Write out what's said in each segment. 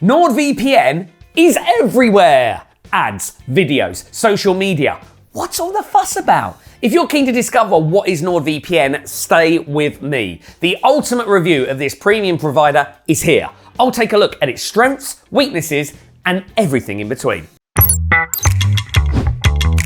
NordVPN is everywhere. Ads, videos, social media. What's all the fuss about? If you're keen to discover what is NordVPN, stay with me. The ultimate review of this premium provider is here. I'll take a look at its strengths, weaknesses, and everything in between.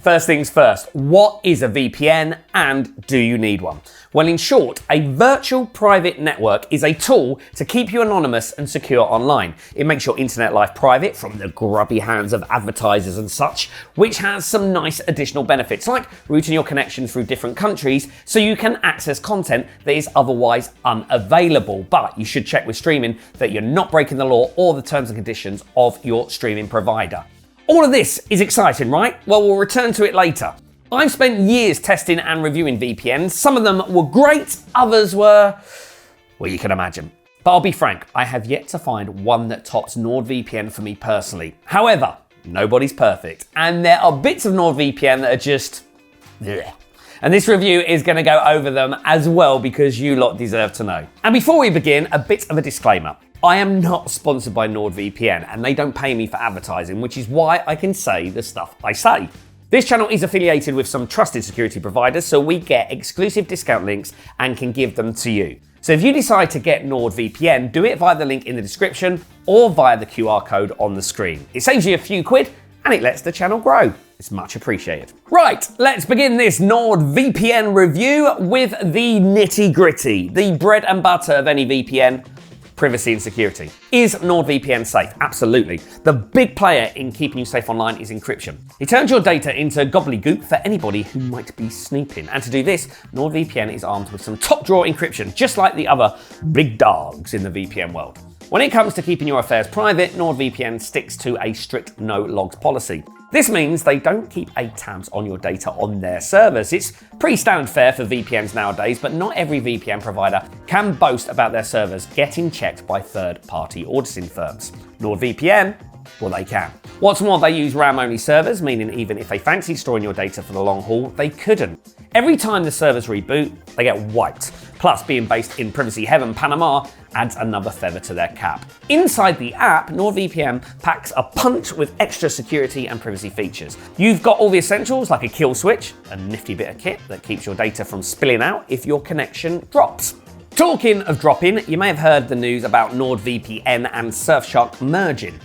First things first, what is a VPN and do you need one? Well, in short, a virtual private network is a tool to keep you anonymous and secure online. It makes your internet life private from the grubby hands of advertisers and such, which has some nice additional benefits like routing your connection through different countries so you can access content that is otherwise unavailable. But you should check with streaming that you're not breaking the law or the terms and conditions of your streaming provider. All of this is exciting, right? Well, we'll return to it later. I've spent years testing and reviewing VPNs. Some of them were great, others were, well, you can imagine. But I'll be frank, I have yet to find one that tops NordVPN for me personally. However, nobody's perfect, and there are bits of NordVPN that are just, bleh. And this review is going to go over them as well because you lot deserve to know. And before we begin, a bit of a disclaimer. I am not sponsored by NordVPN and they don't pay me for advertising, which is why I can say the stuff I say. This channel is affiliated with some trusted security providers, so we get exclusive discount links and can give them to you. So if you decide to get NordVPN, do it via the link in the description or via the QR code on the screen. It saves you a few quid and it lets the channel grow. It's much appreciated. Right, let's begin this NordVPN review with the nitty-gritty, the bread and butter of any VPN. Privacy and security. Is NordVPN safe? Absolutely. The big player in keeping you safe online is encryption. It turns your data into gobbledygook for anybody who might be snooping. And to do this, NordVPN is armed with some top-drawer encryption, just like the other big dogs in the VPN world. When it comes to keeping your affairs private, NordVPN sticks to a strict no-logs policy. This means they don't keep tabs on your data on their servers. It's pretty standard fare for VPNs nowadays, but not every VPN provider can boast about their servers getting checked by third-party auditing firms. NordVPN, well, they can. What's more, they use RAM-only servers, meaning even if they fancied storing your data for the long haul, they couldn't. Every time the servers reboot, they get wiped. Plus, being based in privacy heaven, Panama, adds another feather to their cap. Inside the app, NordVPN packs a punch with extra security and privacy features. You've got all the essentials like a kill switch, a nifty bit of kit that keeps your data from spilling out if your connection drops. Talking of dropping, you may have heard the news about NordVPN and Surfshark merging.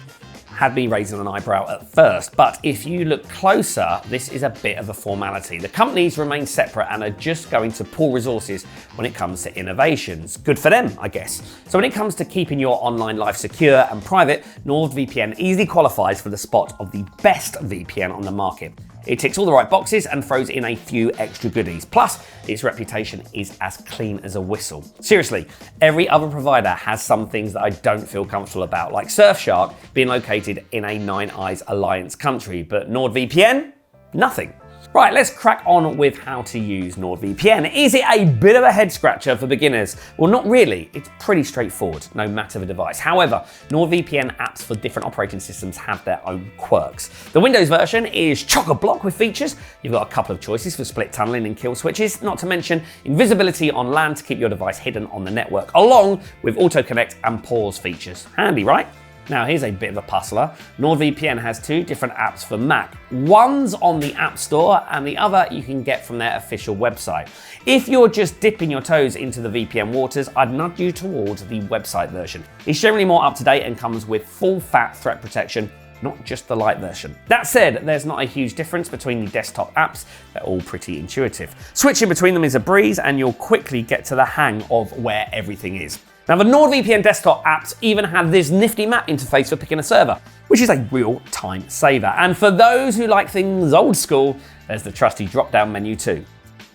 Had me raising an eyebrow at first, but if you look closer, this is a bit of a formality. The companies remain separate and are just going to pool resources when it comes to innovations. Good for them, I guess. So when it comes to keeping your online life secure and private, NordVPN easily qualifies for the spot of the best VPN on the market. It ticks all the right boxes and throws in a few extra goodies. Plus, its reputation is as clean as a whistle. Seriously, every other provider has some things that I don't feel comfortable about, like Surfshark being located in a Nine Eyes Alliance country, but NordVPN, nothing. Right, let's crack on with how to use NordVPN. Is it a bit of a head scratcher for beginners? Well, not really. It's pretty straightforward, no matter the device. However, NordVPN apps for different operating systems have their own quirks. The Windows version is chock-a-block with features. You've got a couple of choices for split tunneling and kill switches, not to mention invisibility on LAN to keep your device hidden on the network, along with auto-connect and pause features. Handy, right? Now here's a bit of a puzzler. NordVPN has two different apps for Mac. One's on the App Store and the other you can get from their official website. If you're just dipping your toes into the VPN waters, I'd nudge you towards the website version. It's generally more up to date and comes with full fat threat protection, not just the light version. That said, there's not a huge difference between the desktop apps. They're all pretty intuitive. Switching between them is a breeze and you'll quickly get to the hang of where everything is. Now, the NordVPN desktop apps even have this nifty map interface for picking a server, which is a real time saver. And for those who like things old school, there's the trusty drop-down menu too.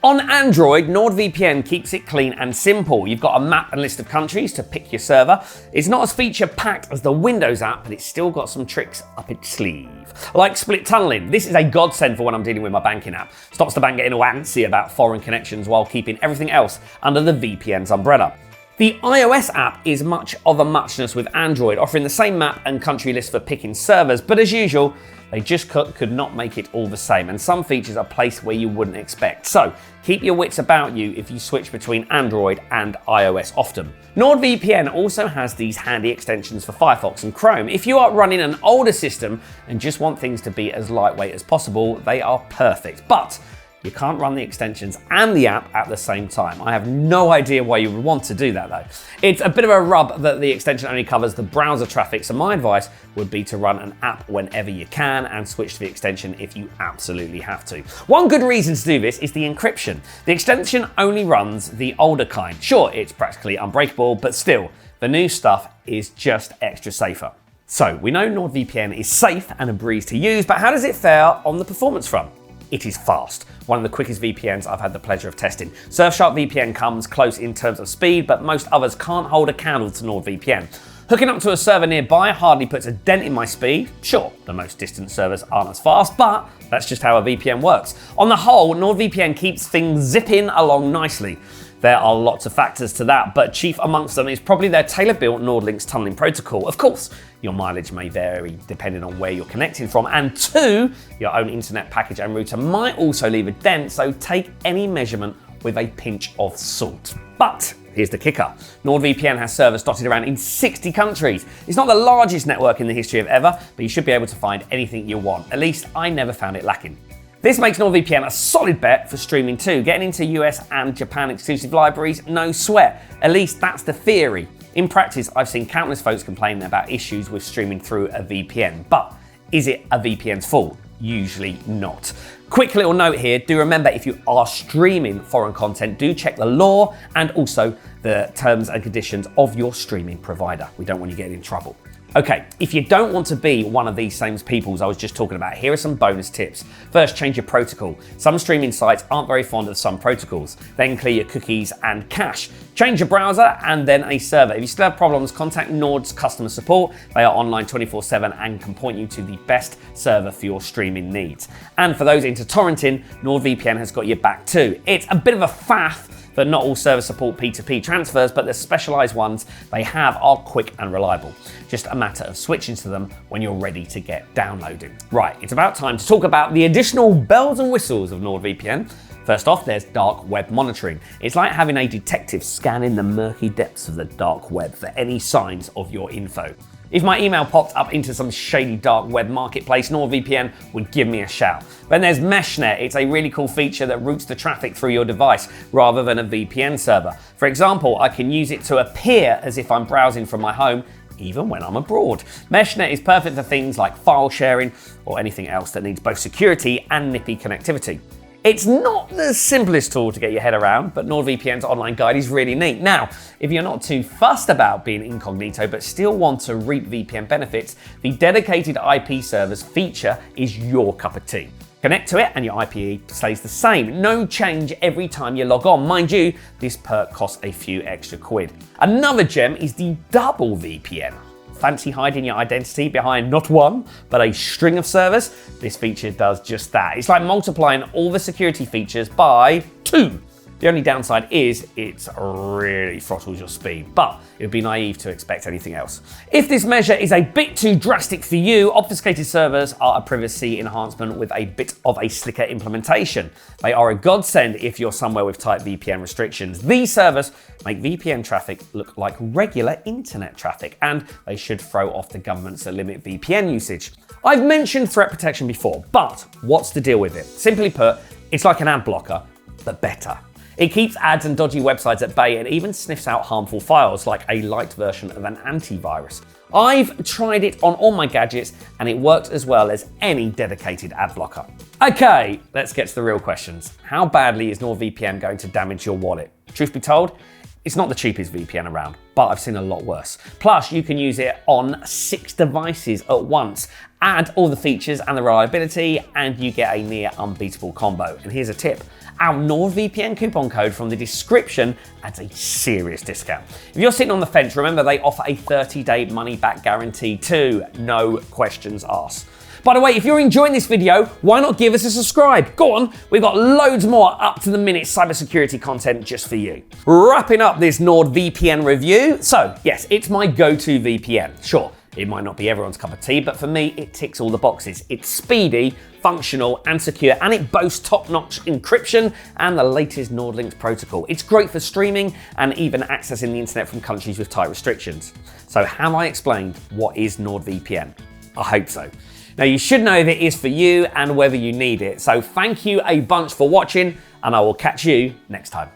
On Android, NordVPN keeps it clean and simple. You've got a map and list of countries to pick your server. It's not as feature-packed as the Windows app, but it's still got some tricks up its sleeve. Like split tunneling. This is a godsend for when I'm dealing with my banking app. Stops the bank getting all antsy about foreign connections while keeping everything else under the VPN's umbrella. The iOS app is much of a muchness with Android, offering the same map and country list for picking servers, but as usual, They just could not make it all the same, and some features are placed where you wouldn't expect. So keep your wits about you if you switch between Android and iOS often. NordVPN also has these handy extensions for Firefox and Chrome. If you are running an older system and just want things to be as lightweight as possible, they are perfect. But you can't run the extensions and the app at the same time. I have no idea why you would want to do that though. It's a bit of a rub that the extension only covers the browser traffic, so my advice would be to run an app whenever you can and switch to the extension if you absolutely have to. One good reason to do this is the encryption. The extension only runs the older kind. Sure, it's practically unbreakable, but still, the new stuff is just extra safer. So we know NordVPN is safe and a breeze to use, but how does it fare on the performance front? It is fast. One of the quickest VPNs I've had the pleasure of testing. Surfshark VPN comes close in terms of speed, but most others can't hold a candle to NordVPN. Hooking up to a server nearby hardly puts a dent in my speed. Sure, the most distant servers aren't as fast, but that's just how a VPN works. On the whole, NordVPN keeps things zipping along nicely. There are lots of factors to that, but chief amongst them is probably their tailor-built NordLynx tunneling protocol. Of course, your mileage may vary depending on where you're connecting from, and two, your own internet package and router might also leave a dent, so take any measurement with a pinch of salt. But here's the kicker. NordVPN has servers dotted around in 60 countries. It's not the largest network in the history of ever, but you should be able to find anything you want. At least I never found it lacking. This makes NordVPN a solid bet for streaming too. Getting into US and Japan exclusive libraries, no sweat. At least that's the theory. In practice, I've seen countless folks complaining about issues with streaming through a VPN. But is it a VPN's fault? Usually not. Quick little note here, do remember if you are streaming foreign content, do check the law and also the terms and conditions of your streaming provider. We don't want you getting in trouble. Okay, if you don't want to be one of these same peoples I was just talking about, here are some bonus tips. First, change your protocol. Some streaming sites aren't very fond of some protocols. Then clear your cookies and cache. Change your browser and then a server. If you still have problems, contact Nord's customer support. They are online 24/7 and can point you to the best server for your streaming needs. And for those into torrenting, NordVPN has got your back too. It's a bit of a faff, but not all servers support P2P transfers, but the specialized ones they have are quick and reliable. Just a matter of switching to them when you're ready to get downloading. Right, it's about time to talk about the additional bells and whistles of NordVPN. First off, there's dark web monitoring. It's like having a detective scanning the murky depths of the dark web for any signs of your info. If my email popped up into some shady dark web marketplace, NordVPN would give me a shout. Then there's MeshNet. It's a really cool feature that routes the traffic through your device rather than a VPN server. For example, I can use it to appear as if I'm browsing from my home, even when I'm abroad. MeshNet is perfect for things like file sharing or anything else that needs both security and nippy connectivity. It's not the simplest tool to get your head around, but NordVPN's online guide is really neat. Now, if you're not too fussed about being incognito but still want to reap VPN benefits, the dedicated IP servers feature is your cup of tea. Connect to it and your IP stays the same. No change every time you log on. Mind you, this perk costs a few extra quid. Another gem is the double VPN. Fancy hiding your identity behind not one, but a string of servers? This feature does just that. It's like multiplying all the security features by 2. The only downside is it really throttles your speed, but it would be naive to expect anything else. If this measure is a bit too drastic for you, obfuscated servers are a privacy enhancement with a bit of a slicker implementation. They are a godsend if you're somewhere with tight VPN restrictions. These servers make VPN traffic look like regular internet traffic, and they should throw off the governments that limit VPN usage. I've mentioned threat protection before, but what's the deal with it? Simply put, it's like an ad blocker, but better. It keeps ads and dodgy websites at bay and even sniffs out harmful files like a light version of an antivirus. I've tried it on all my gadgets and it works as well as any dedicated ad blocker. Okay, let's get to the real questions. How badly is NordVPN going to damage your wallet? Truth be told, it's not the cheapest VPN around, but I've seen a lot worse. Plus, you can use it on 6 devices at once. Add all the features and the reliability, and you get a near unbeatable combo. And here's a tip. Our NordVPN coupon code from the description adds a serious discount. If you're sitting on the fence, remember they offer a 30-day money-back guarantee too. No questions asked. By the way, if you're enjoying this video, why not give us a subscribe? Go on, we've got loads more up-to-the-minute cybersecurity content just for you. Wrapping up this NordVPN review. So, yes, it's my go-to VPN. Sure, It might not be everyone's cup of tea, but for me, it ticks all the boxes. It's speedy, functional, and secure, and it boasts top-notch encryption and the latest NordLynx protocol. It's great for streaming and even accessing the internet from countries with tight restrictions. So have I explained what is NordVPN? I hope so. Now you should know if it is for you and whether you need it. So thank you a bunch for watching, and I will catch you next time.